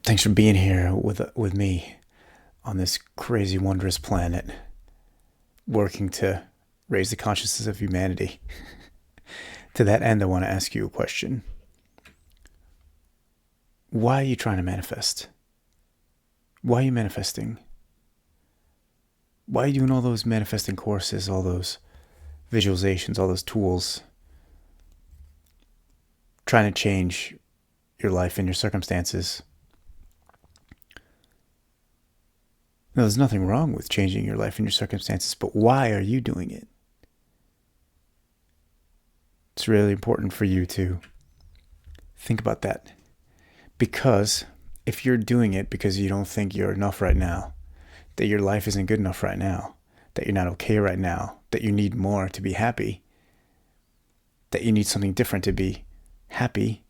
Thanks for being here with me on this crazy, wondrous planet, working to raise the consciousness of humanity. To that end, I want to ask you a question. Why are you trying to manifest? Why are you manifesting? Why are you doing all those manifesting courses, all those visualizations, all those tools, trying to change your life and your circumstances? No, there's nothing wrong with changing your life and your circumstances, but why are you doing it? It's really important for you to think about that. Because if you're doing it because you don't think you're enough right now, that your life isn't good enough right now, that you're not okay right now, that you need more to be happy, that you need something different to be happy,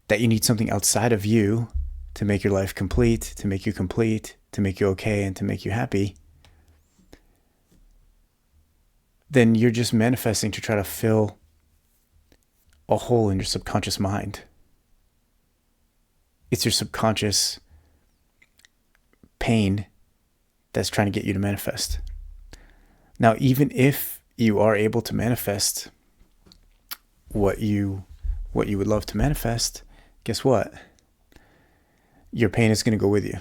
that you need something outside of you to make your life complete, to make you okay, and to make you happy, then you're just manifesting to try to fill a hole in your subconscious mind. It's your subconscious pain that's trying to get you to manifest. Now, even if you are able to manifest what you would love to manifest, guess what? Your pain is going to go with you.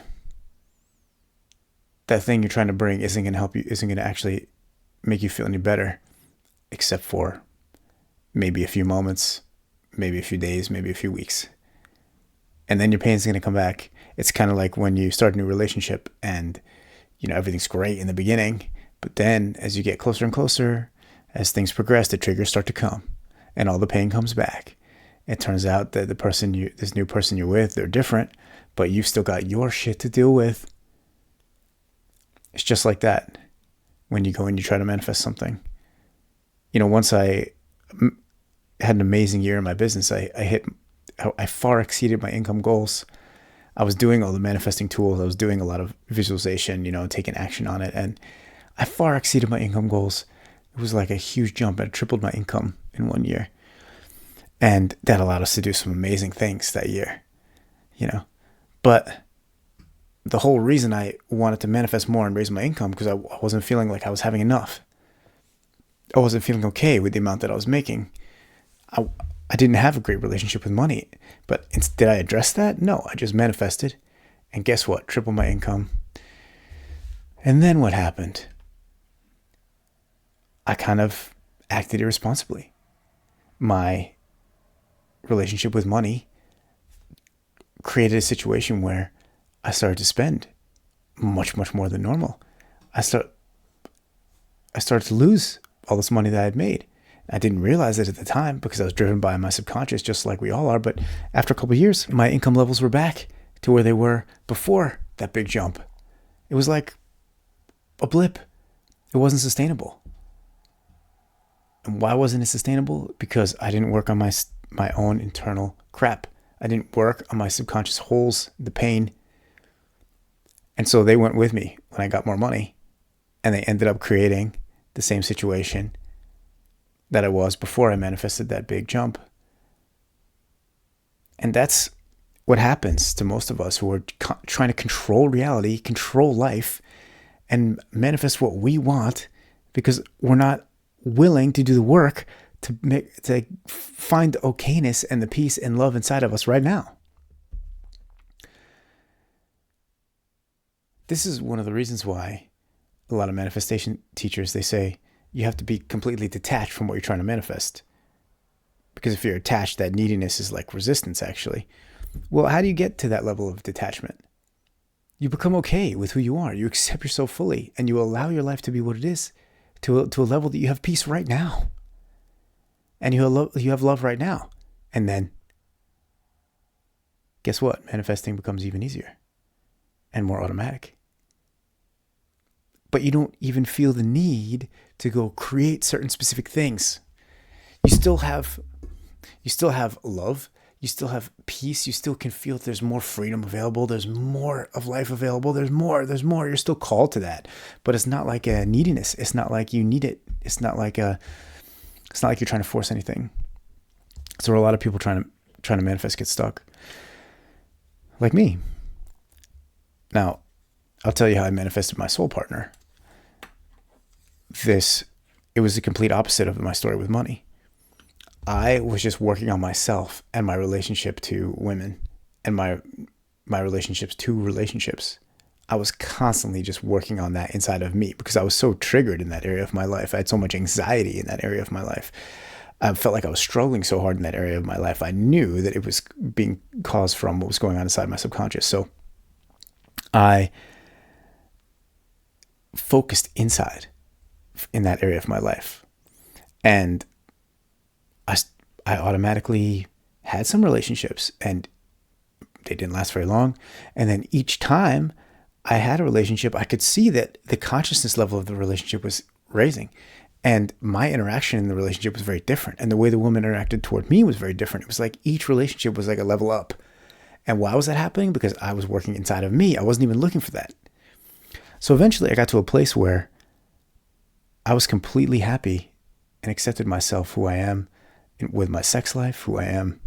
That thing you're trying to bring isn't going to help you, isn't going to actually make you feel any better, except for maybe a few moments, maybe a few days, maybe a few weeks. And then your pain is going to come back. It's kind of like when you start a new relationship and, everything's great in the beginning, but then as you get closer and closer, as things progress, the triggers start to come and all the pain comes back. It turns out that this new person you're with, they're different, but you've still got your shit to deal with. It's just like that when you go and you try to manifest something. Once I had an amazing year in my business, I far exceeded my income goals. I was doing all the manifesting tools. I was doing a lot of visualization, taking action on it. And I far exceeded my income goals. It was like a huge jump. I tripled my income in 1 year. And that allowed us to do some amazing things that year, But the whole reason I wanted to manifest more and raise my income because I wasn't feeling like I was having enough. I wasn't feeling okay with the amount that I was making. I didn't have a great relationship with money, but did I address that? No, I just manifested. And guess what? Triple my income. And then what happened? I kind of acted irresponsibly. My relationship with money created a situation where I started to spend much, much more than normal. I started to lose all this money that I had made. I didn't realize it at the time because I was driven by my subconscious, just like we all are. But after a couple of years, my income levels were back to where they were before that big jump. It was like a blip. It wasn't sustainable. And why wasn't it sustainable? Because I didn't work on my own internal crap. I didn't work on my subconscious holes, the pain. And so they went with me when I got more money. And they ended up creating the same situation that I was before I manifested that big jump. And that's what happens to most of us who are trying to control reality, control life, and manifest what we want because we're not willing to do the work to find the okayness and the peace and love inside of us right now. This is one of the reasons why a lot of manifestation teachers, they say, you have to be completely detached from what you're trying to manifest. Because if you're attached, that neediness is like resistance, actually. Well, how do you get to that level of detachment? You become okay with who you are. You accept yourself fully, and you allow your life to be what it is, to a level that you have peace right now. And you have love right now. And then, guess what? Manifesting becomes even easier and more automatic. But you don't even feel the need to go create certain specific things. You still have love. You still have peace. You still can feel that there's more freedom available. There's more of life available. There's more. You're still called to that. But it's not like a neediness. It's not like you need it. It's not like you're trying to force anything. So a lot of people trying to manifest get stuck. like me. Now, I'll tell you how I manifested my soul partner. It was the complete opposite of my story with money. I was just working on myself and my relationship to women and my relationships to relationships. I was constantly just working on that inside of me because I was so triggered in that area of my life. I had so much anxiety in that area of my life. I felt like I was struggling so hard in that area of my life. I knew that it was being caused from what was going on inside my subconscious. So I focused inside in that area of my life. And I, I automatically had some relationships, and they didn't last very long. And then each time I had a relationship, I could see that the consciousness level of the relationship was raising. And my interaction in the relationship was very different. And the way the woman interacted toward me was very different. It was like each relationship was like a level up. And why was that happening? Because I was working inside of me. I wasn't even looking for that. So eventually I got to a place where I was completely happy and accepted myself, who I am with my sex life, who I am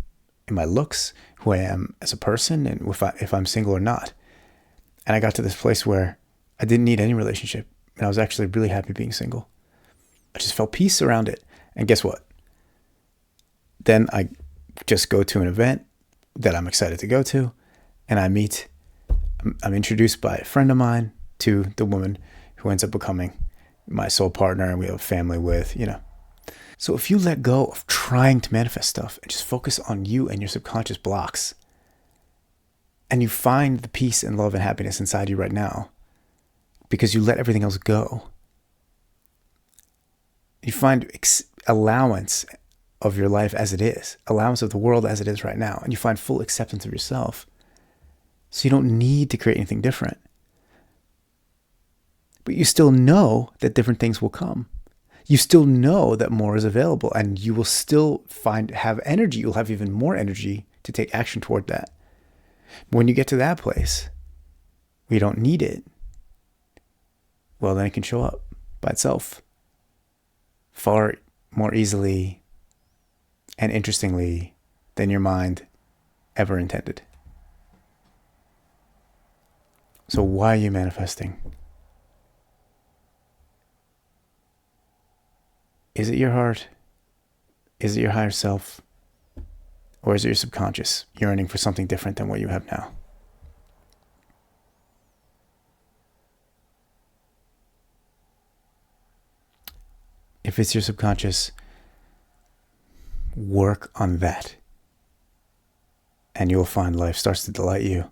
in my looks, who I am as a person, and if I'm single or not. And I got to this place where I didn't need any relationship, and I was actually really happy being single. I just felt peace around it. And guess what? Then I just go to an event that I'm excited to go to, and I'm introduced by a friend of mine to the woman who ends up becoming my soul partner, and we have a family with. So if you let go of trying to manifest stuff and just focus on you and your subconscious blocks, and you find the peace and love and happiness inside you right now because you let everything else go, you find allowance of your life as it is, allowance of the world as it is right now, and you find full acceptance of yourself. So you don't need to create anything different. But you still know that different things will come. You still know that more is available, and you will still have energy. You'll have even more energy to take action toward that. When you get to that place where you don't need it, well, then it can show up by itself far more easily and interestingly than your mind ever intended. So why are you manifesting? Is it your heart? Is it your higher self? Or is it your subconscious yearning for something different than what you have now? If it's your subconscious, work on that. And you'll find life starts to delight you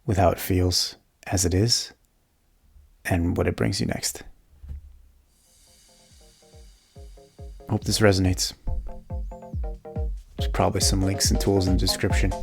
with how it feels as it is and what it brings you next. Hope this resonates. There's probably some links and tools in the description.